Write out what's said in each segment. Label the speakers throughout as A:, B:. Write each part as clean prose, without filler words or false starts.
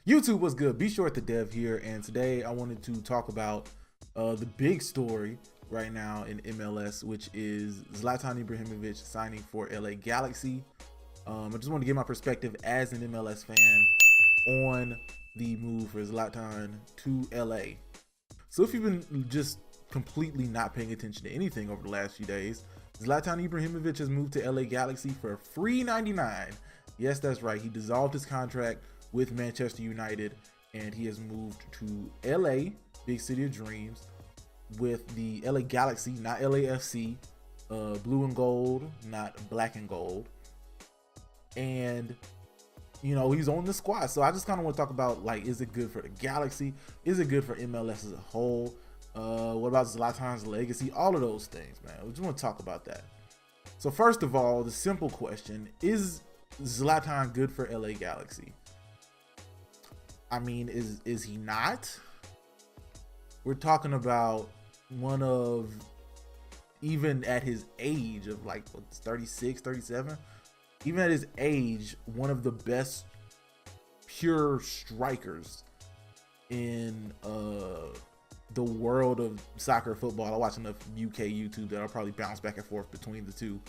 A: YouTube was good. Be sure to Dev here, and today I wanted to talk about the big story right now in MLS, which is Zlatan Ibrahimovic signing for LA Galaxy. I just want to get my perspective as an MLS fan on the move for Zlatan to LA. So if you've been just completely not paying attention to anything over the last few days, Zlatan Ibrahimovic has moved to LA Galaxy for free 99. Yes, that's right. He dissolved his contract with Manchester United and he has moved to LA, big city of dreams, with the LA Galaxy, not LAFC, blue and gold, not black and gold. And you know, he's on the squad. So I just kind of want to talk about, like, is it good for the Galaxy? Is it good for MLS as a whole? What about Zlatan's legacy? All of those things, man. We just want to talk about that. So first of all, the simple question, is Zlatan good for LA Galaxy? I mean, is he not? We're talking about one of, even at his age of like what, 36, 37, even at his age, one of the best pure strikers in the world of soccer, football. I watch enough UK YouTube that I'll probably bounce back and forth between the two.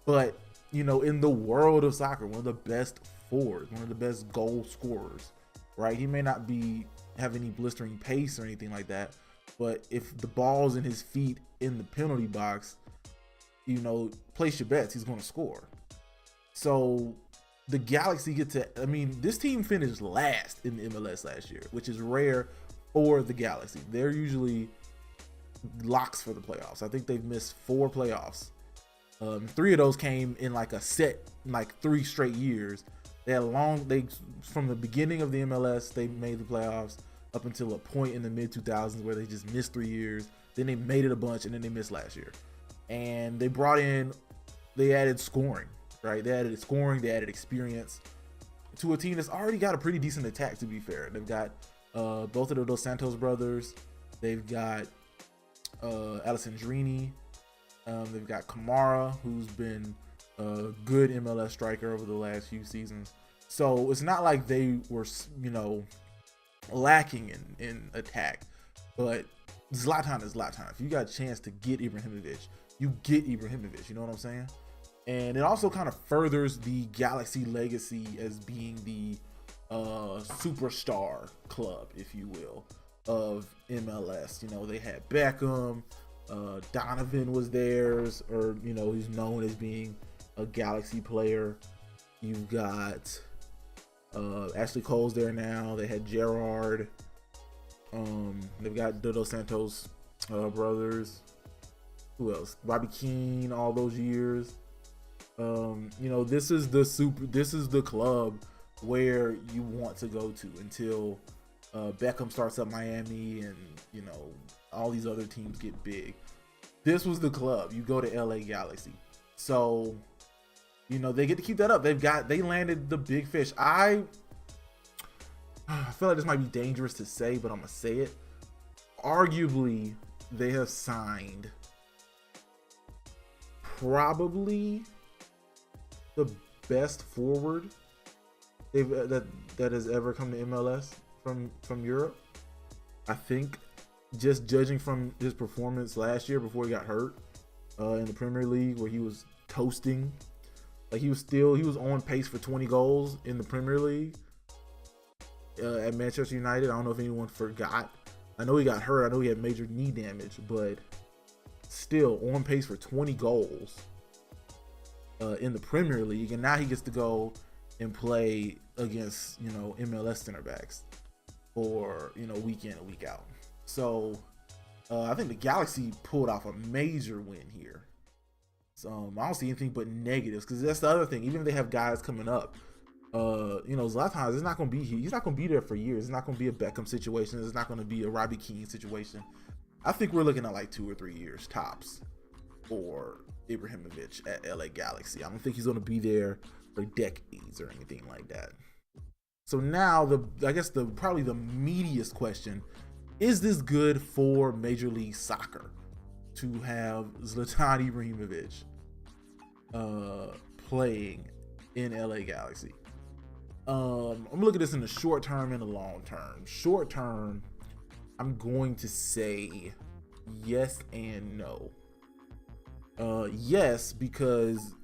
A: But, you know, in the world of soccer, one of the best forwards, one of the best goal scorers, right? He may not have any blistering pace or anything like that, but if the ball's in his feet in the penalty box, you know, place your bets, he's going to score. So the Galaxy get to, I mean, this team finished last in the MLS last year, which is rare for the Galaxy. They're usually locks for the playoffs. I think they've missed 4 playoffs. 3 of those came in like a set, like 3 straight years. They from the beginning of the MLS, they made the playoffs up until a point in the mid 2000s where they just missed 3 years. Then they made it a bunch and then they missed last year. And they added scoring. Right, they added scoring, they added experience to a team that's already got a pretty decent attack. To be fair, they've got both of the Dos Santos brothers. They've got Alessandrini. They've got Kamara, who's been a good MLS striker over the last few seasons. So it's not like they were, you know, lacking in attack. But Zlatan is Zlatan. If you got a chance to get Ibrahimovic, you get Ibrahimovic. You know what I'm saying? And it also kind of furthers the Galaxy legacy as being the superstar club, if you will, of MLS. You know, they had Beckham, Donovan was theirs, or, you know, he's known as being a Galaxy player. You've got Ashley Cole's there now. They had Gerrard. They've got Dos Santos brothers. Who else? Bobby Keane, all those years. You know, this is the club where you want to go to until Beckham starts up Miami and, you know, all these other teams get big. This was the club. You go to LA Galaxy. So, you know, they get to keep that up. They landed the big fish. I feel like this might be dangerous to say, but I'm gonna say it. Arguably, they have signed probably the best forward that has ever come to MLS from Europe. I think, just judging from his performance last year before he got hurt in the Premier League, where he was toasting, like he was on pace for 20 goals in the Premier League at Manchester United. I don't know if anyone forgot. I know he got hurt. I know he had major knee damage, but still on pace for 20 goals in the Premier League, and now he gets to go and play against, you know, MLS center backs for, you know, week in and week out. So I think the Galaxy pulled off a major win here. So I don't see anything but negatives, because that's the other thing. Even if they have guys coming up, you know, Zlatan is not going to be here. He's not going to be there for years. It's not going to be a Beckham situation. It's not going to be a Robbie Keane situation. I think we're looking at like 2 or 3 years tops for Ibrahimovic at LA Galaxy. I don't think he's going to be there for decades or anything like that. So now I guess probably the meatiest question, is this good for Major League Soccer to have Zlatan Ibrahimovic playing in LA Galaxy? I'm looking at this in the short term and the long term. Short term, I'm going to say yes and no. Yes, because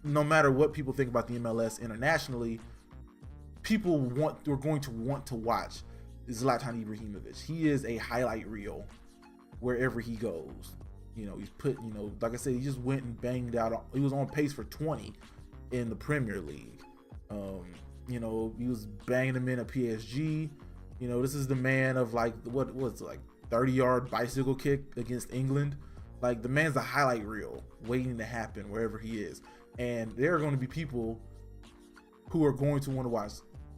A: no matter what people think about the MLS internationally, are going to want to watch Zlatan Ibrahimovic. He is a highlight reel wherever he goes. He's put, like I said, he just went and banged out. He was on pace for 20 in the Premier League. He was banging them in at PSG. This is the man of like, what was it, like 30-yard bicycle kick against England. Like, the man's a highlight reel waiting to happen wherever he is. And there are going to be people who are going to want to watch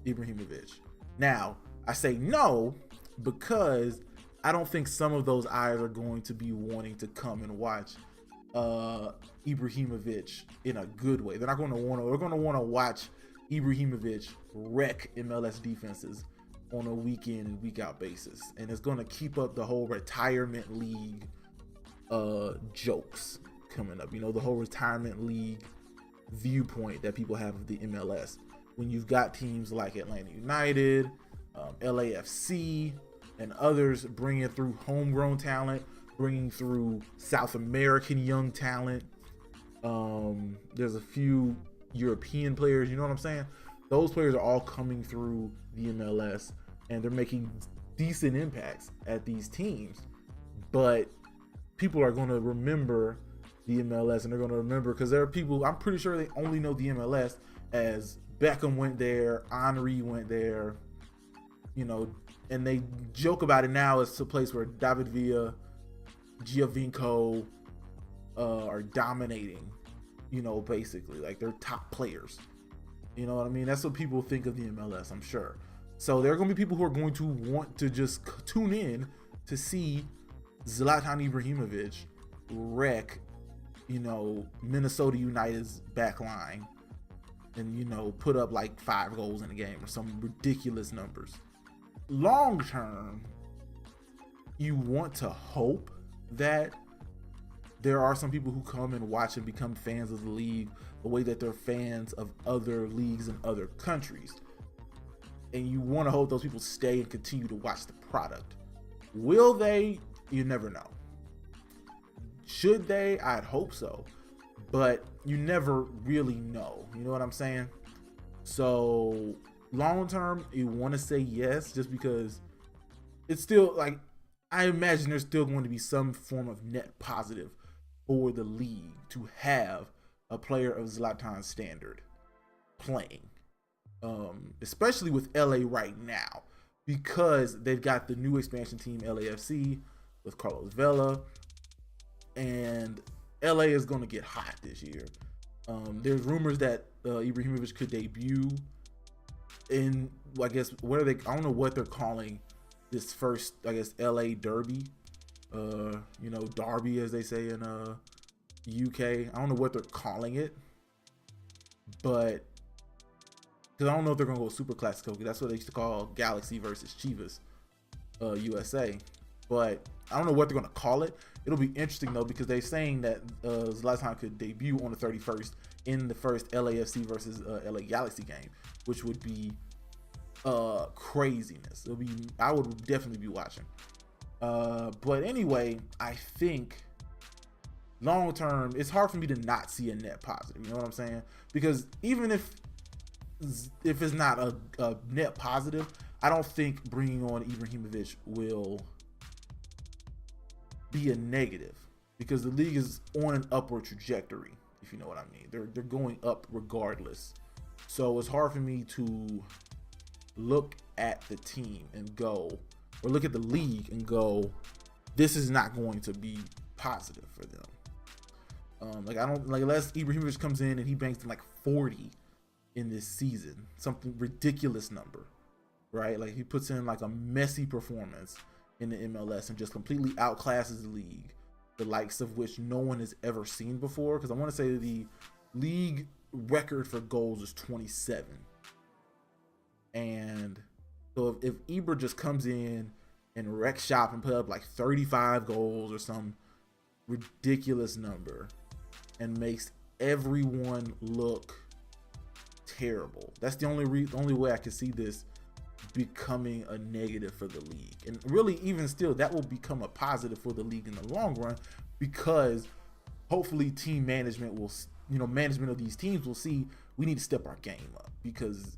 A: Ibrahimovic. Now, I say no because I don't think some of those eyes are going to be wanting to come and watch Ibrahimovic in a good way. They're going to want to watch Ibrahimovic wreck MLS defenses on a week in and week out basis. And it's going to keep up the whole retirement league jokes coming up. The whole retirement league viewpoint that people have of the MLS. When you've got teams like Atlanta United, LAFC, and others bringing through homegrown talent, bringing through South American young talent. There's a few European players, you know what I'm saying? Those players are all coming through the MLS and they're making decent impacts at these teams. But people are going to remember the MLS, and they're going to remember because there are people, I'm pretty sure they only know the MLS as Beckham went there, Henry went there, and they joke about it now as a place where David Villa, Giovinco are dominating, basically. Like, they're top players. You know what I mean? That's what people think of the MLS, I'm sure. So there are going to be people who are going to want to just tune in to see Zlatan Ibrahimovic wreck, Minnesota United's back line and, put up like 5 goals in a game or some ridiculous numbers. Long term, you want to hope that there are some people who come and watch and become fans of the league the way that they're fans of other leagues in other countries. And you want to hope those people stay and continue to watch the product. Will they? You never know. Should they? I'd hope so. But you never really know. You know what I'm saying? So long term, you want to say yes, just because it's still like, I imagine there's still going to be some form of net positive for the league to have a player of Zlatan's standard playing, especially with LA right now, because they've got the new expansion team LAFC with Carlos Vela, and LA is going to get hot this year. There's rumors that Ibrahimovic could debut in, I guess, I don't know what they're calling this first, I guess, LA derby, derby as they say in UK. I don't know what they're calling it, but because I don't know if they're gonna go Super Classico. That's what they used to call Galaxy versus Chivas, USA. But I don't know what they're gonna call it. It'll be interesting though, because they're saying that Zlatan could debut on the 31st in the first LAFC versus LA Galaxy game, which would be craziness. I would definitely be watching. But anyway, I think long term, it's hard for me to not see a net positive. You know what I'm saying? Because even if it's not a net positive, I don't think bringing on Ibrahimovic will be a negative, because the league is on an upward trajectory, if you know what I mean. They're going up regardless. So it's hard for me to look at the team and go, or look at the league and go, this is not going to be positive for them. Unless Ibrahimovic comes in and he banks in like 40 in this season, something ridiculous number, right? Like, he puts in like a messy performance in the MLS and just completely outclasses the league, the likes of which no one has ever seen before. Because I want to say the league record for goals is 27. And so if Ibra just comes in and wrecks shop and put up like 35 goals or some ridiculous number and makes everyone look terrible. That's the only way I can see this becoming a negative for the league. And really, even still, that will become a positive for the league in the long run, because hopefully team management will, management of these teams will see we need to step our game up, because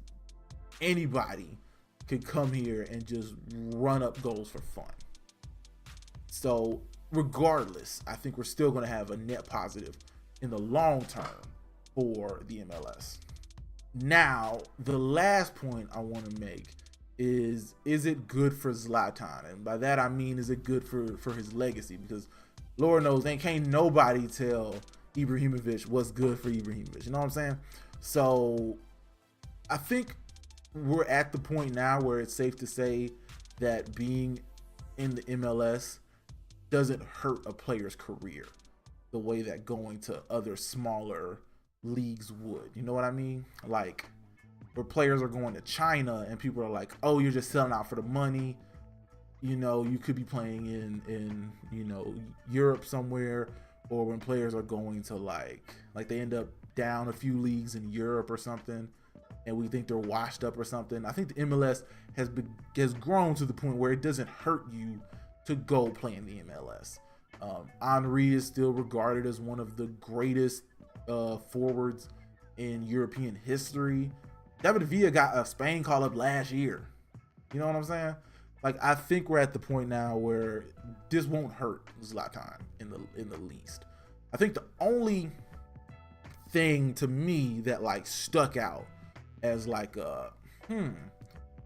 A: anybody could come here and just run up goals for fun. So regardless, I think we're still going to have a net positive in the long term for the MLS. Now, the last point I want to make is it good for Zlatan? And by that I mean, is it good for his legacy? Because Lord knows, can't nobody tell Ibrahimovic what's good for Ibrahimovic. You know what I'm saying? So I think we're at the point now where it's safe to say that being in the MLS doesn't hurt a player's career the way that going to other smaller leagues would. You know what I mean? Like, where players are going to China and people are like, oh, you're just selling out for the money. You could be playing in Europe somewhere. Or when players are going to like they end up down a few leagues in Europe or something, and we think they're washed up or something. I think the MLS has grown to the point where it doesn't hurt you to go play in the MLS. Henry is still regarded as one of the greatest forwards in European history. David Villa got a Spain call up last year. You know what I'm saying? Like, I think we're at the point now where this won't hurt Zlatan in the least. I think the only thing to me that like stuck out as like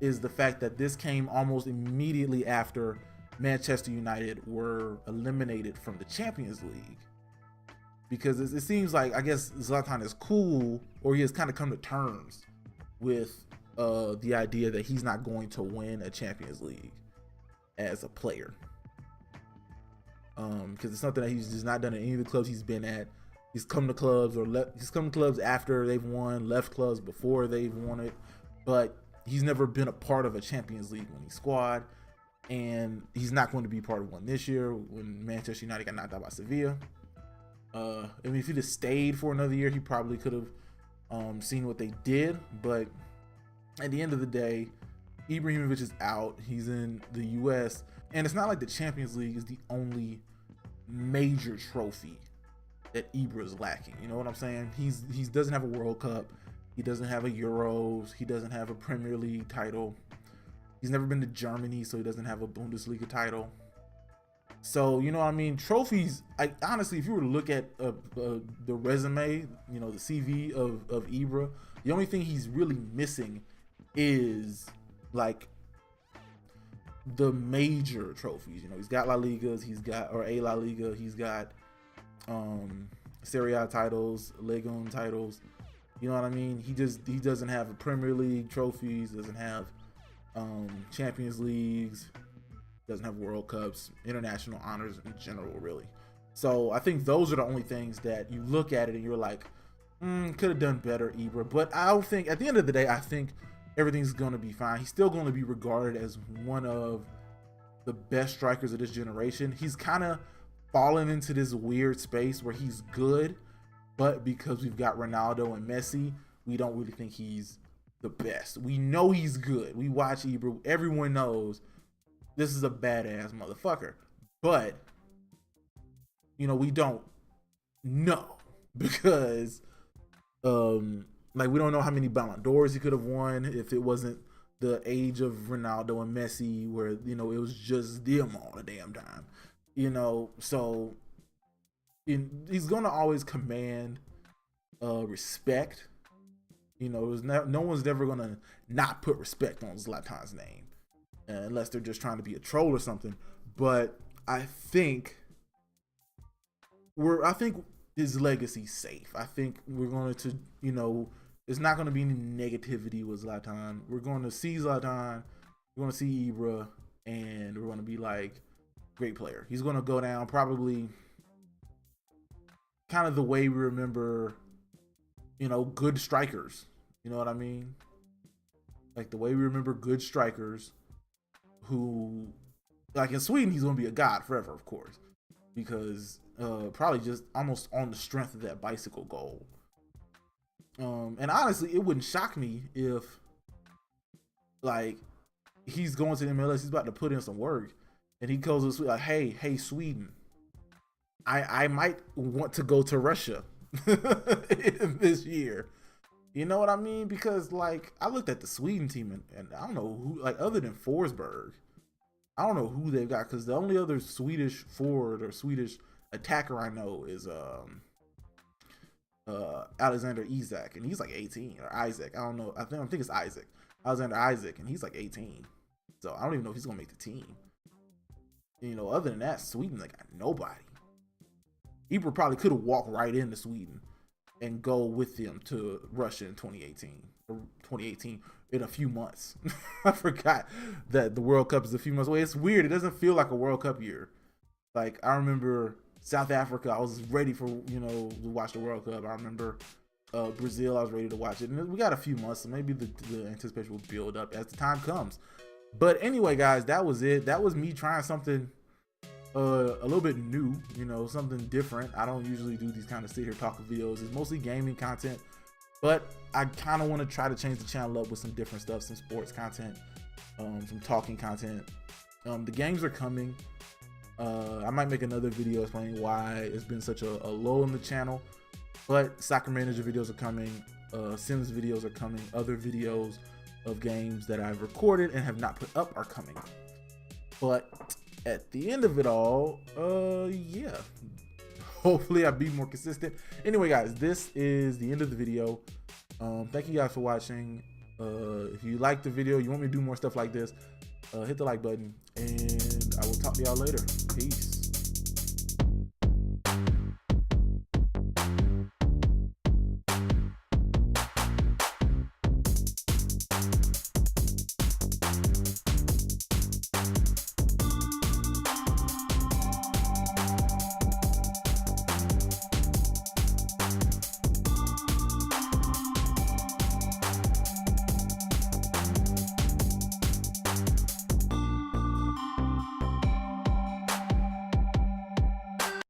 A: is the fact that this came almost immediately after Manchester United were eliminated from the Champions League. Because it seems like, I guess, Zlatan is cool, or he has kind of come to terms with the idea that he's not going to win a Champions League as a player. Because it's something that he's just not done at any of the clubs he's been at. He's come to clubs he's come to clubs after they've won, left clubs before they've won it, but he's never been a part of a Champions League winning squad, and he's not going to be part of one this year when Manchester United got knocked out by Sevilla. I mean, if he'd have stayed for another year, he probably could have seen what they did, but at the end of the day, Ibrahimovic is out. He's in the US, and it's not like the Champions League is the only major trophy that Ibra is lacking. You know what I'm saying? He doesn't have a World Cup. He doesn't have a Euros. He doesn't have a Premier League title. He's never been to Germany, so he doesn't have a Bundesliga title. So, you know what I mean? Trophies, honestly, if you were to look at the resume, the CV of Ibra, the only thing he's really missing is like the major trophies. He's got La Ligas, a La Liga, he's got Serie A titles, Ligue titles. You know what I mean? He doesn't have a Premier League trophies, doesn't have Champions Leagues, doesn't have World Cups, international honors in general, really. So I think those are the only things that you look at it and you're like, could have done better, Ibra. But I don't think, at the end of the day, I think everything's going to be fine. He's still going to be regarded as one of the best strikers of this generation. He's kind of fallen into this weird space where he's good, but because we've got Ronaldo and Messi, we don't really think he's the best. We know he's good. We watch Ibra. Everyone knows this is a badass motherfucker. But, we don't know because, we don't know how many Ballon d'Ors he could have won if it wasn't the age of Ronaldo and Messi, where, it was just them all the damn time. So he's going to always command respect. No one's ever going to not put respect on Zlatan's name unless they're just trying to be a troll or something. But I think his legacy's safe. I think we're going to, it's not going to be any negativity with Zlatan. We're going to see Zlatan, we're going to see Ibra, and we're going to be like, great player. He's going to go down probably kind of the way we remember, good strikers. You know what I mean? Like the way we remember good strikers who, like in Sweden, he's going to be a god forever, of course, because probably just almost on the strength of that bicycle goal. And honestly, it wouldn't shock me if like he's going to the MLS, he's about to put in some work, and he goes to Sweden like, hey, Sweden, I might want to go to Russia this year. You know what I mean? Because like I looked at the Sweden team and I don't know who, like other than Forsberg, I don't know who they've got, because the only other Swedish forward or Swedish attacker I know is Alexander Isak, and he's like 18, or Isaac. I don't know. I think it's Isaac. Alexander Isaac, and he's like 18. So I don't even know if he's gonna make the team. You know, other than that, Sweden, they got nobody. Ibra probably could have walked right into Sweden and go with them to Russia in 2018 or 2018 in a few months. I forgot that the World Cup is a few months away. It's weird. It doesn't feel like a World Cup year. Like I remember South Africa, I was ready for, you know, to watch the World Cup. I remember Brazil, I was ready to watch it. And we got a few months, so maybe the anticipation will build up as the time comes. But anyway, guys, that was it. That was me trying something a little bit new, you know, something different. I don't usually do these kind of sit here talking videos. It's mostly gaming content, but I kind of want to try to change the channel up with some different stuff, some sports content, some talking content. The games are coming. I might make another video explaining why it's been such a low in the channel, but soccer manager videos are coming, Sims videos are coming, other videos of games that I've recorded and have not put up are coming. But at the end of it all, yeah, hopefully I'll be more consistent. Anyway, guys, this is the end of the video. Thank you guys for watching. If you like the video, you want me to do more stuff like this, hit the like button, and I will talk to y'all later. Peace.